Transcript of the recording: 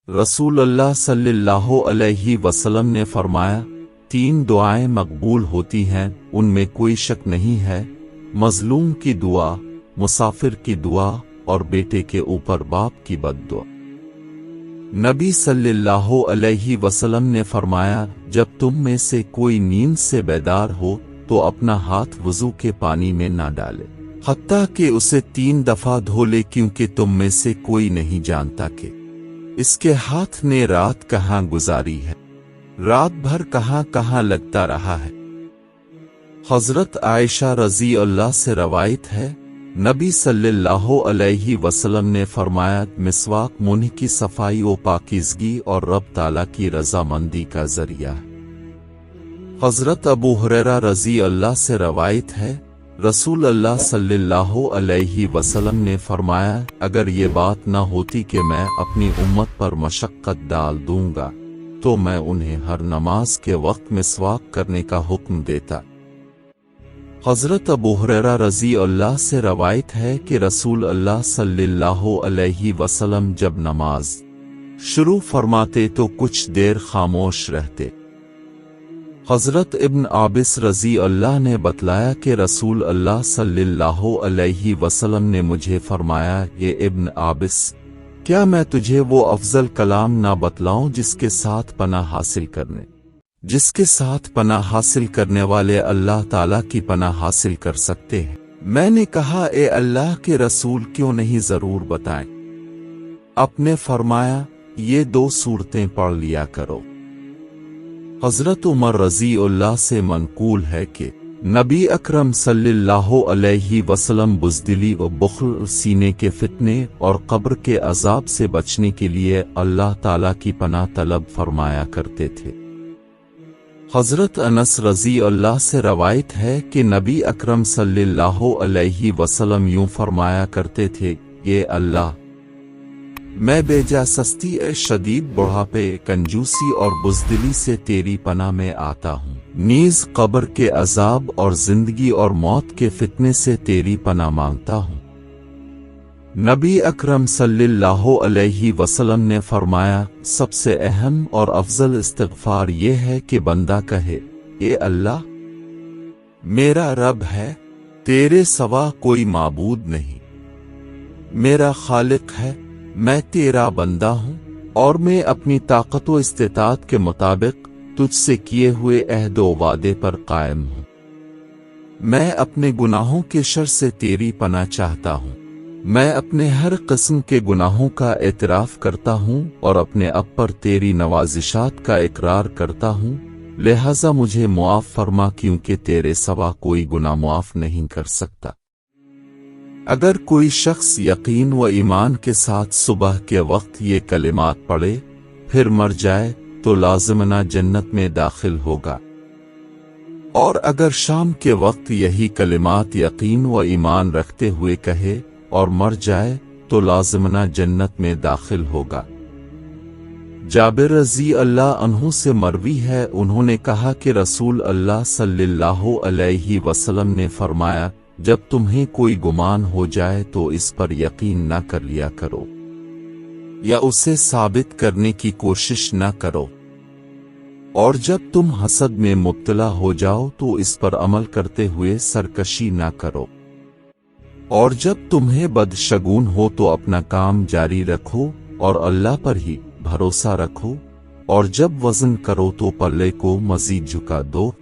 रसूल अल्लाह सल्लल्लाहु अलैहि वसल्लम ने फरमाया, 3 दुआएं मकबूल होती हैं, उनमें कोई शक नहीं है। मजलूम की दुआ, मुसाफिर की दुआ और बेटे के ऊपर बाप की बद्दुआ। नबी सल्लल्लाहु अलैहि वसल्लम ने फरमाया, जब तुम में से कोई नींद से बेदार हो तो अपना हाथ वुजू के पानी में ना डाले, हत्ता कि उसे 3 दफा धो ले, क्योंकि तुम में से कोई नहीं जानता कि इसके हाथ ने रात कहाँ गुजारी है, रात भर कहाँ कहाँ लगता रहा है। हजरत आयशा रजी अल्लाह से रवायत है, नबी सल्लल्लाहु अलैहि वसल्लम ने फरमाया, मिसवाक मुंह की सफाई व पाकीज़गी और रब ताला की रजामंदी का जरिया है। हजरत अबू हुरैरा रजी अल्लाह से रवायत है, रसूल अल्लाह सल्लल्लाहु अलैहि वसल्लम ने फरमाया, अगर ये बात न होती कि मैं अपनी उम्मत पर मशक्कत डाल दूंगा तो मैं उन्हें हर नमाज के वक्त मिसवाक करने का हुक्म देता। हजरत अबू हुरैरा रजी अल्लाह से रवायत है कि रसूल अल्लाह सल्लल्लाहु अलैहि वसल्लम जब नमाज शुरू फरमाते तो कुछ देर खामोश रहते। हजरत इब्न आबिस रजी अल्लाह ने बतलाया कि रसूल अल्लाह सल्लल्लाहु अलैहि वसल्लम ने मुझे फरमाया, ये इब्न आबिस, क्या मैं तुझे वो अफजल कलाम ना बतलाऊं जिसके साथ पनाह हासिल करने वाले अल्लाह ताला की पनाह हासिल कर सकते हैं। मैंने कहा, ए अल्लाह के रसूल, क्यों नहीं, जरूर बताएं। आपने फरमाया, ये 2 सूरतें पढ़ लिया करो। हजरत उमर रजी अल्लाह से मनकूल है कि नबी अकरम सल्लल्लाहु अलैहि वसल्लम बुज़दिली व बुख़्ल, सीने के फितने और कब्र के अजाब से बचने के लिए अल्लाह ताला की पनाह तलब फरमाया करते थे। हजरत अनस रजी अल्लाह से रवायत है कि नबी अकरम सल्लल्लाहु अलैहि वसल्लम यूं फरमाया करते थे, ये अल्लाह, मैं बेजासस्ती, शदीद बुढ़ापे, कंजूसी और बुज़दिली से तेरी पनाह में आता हूँ। नीज कब्र के अजाब और जिंदगी और मौत के फितने से तेरी पनाह मांगता हूँ। नबी अकरम सल्लल्लाहु अलैहि वसल्लम ने फरमाया, सबसे अहम और अफजल इस्तिग़फ़ार ये है कि बंदा कहे, ए अल्लाह, मेरा रब है, तेरे सिवा कोई माबूद नहीं, मेरा खालिक है, मैं तेरा बंदा हूँ और मैं अपनी ताकत व इस्तिताअत के मुताबिक तुझसे किए हुए अहद व वादे पर कायम हूँ। मैं अपने गुनाहों के शर से तेरी पनाह चाहता हूँ। मैं अपने हर किस्म के गुनाहों का एतराफ़ करता हूँ और अपने अब पर तेरी नवाजिशात का इकरार करता हूँ, लिहाजा मुझे मुआफ़ फरमा, क्योंकि तेरे सिवा कोई गुनाह मुआफ़ नहीं कर सकता। अगर कोई शख्स यकीन व ईमान के साथ सुबह के वक्त ये कलिमात पढ़े फिर मर जाए तो लाज़िमना जन्नत में दाखिल होगा, और अगर शाम के वक्त यही कलिमात यकीन व ईमान रखते हुए कहे और मर जाए तो लाज़िमना जन्नत में दाखिल होगा। जाबिर रज़ी अल्लाह अन्हु से मरवी है, उन्होंने कहा कि रसूल अल्लाह सल्लल्लाहु अलैहि वसल्लम ने फरमाया, जब तुम्हें कोई गुमान हो जाए तो इस पर यकीन न कर लिया करो या उसे साबित करने की कोशिश न करो, और जब तुम हसद में मुब्तला हो जाओ तो इस पर अमल करते हुए सरकशी न करो, और जब तुम्हें बदशगुन हो तो अपना काम जारी रखो और अल्लाह पर ही भरोसा रखो, और जब वज़न करो तो पल्ले को मजीद झुका दो।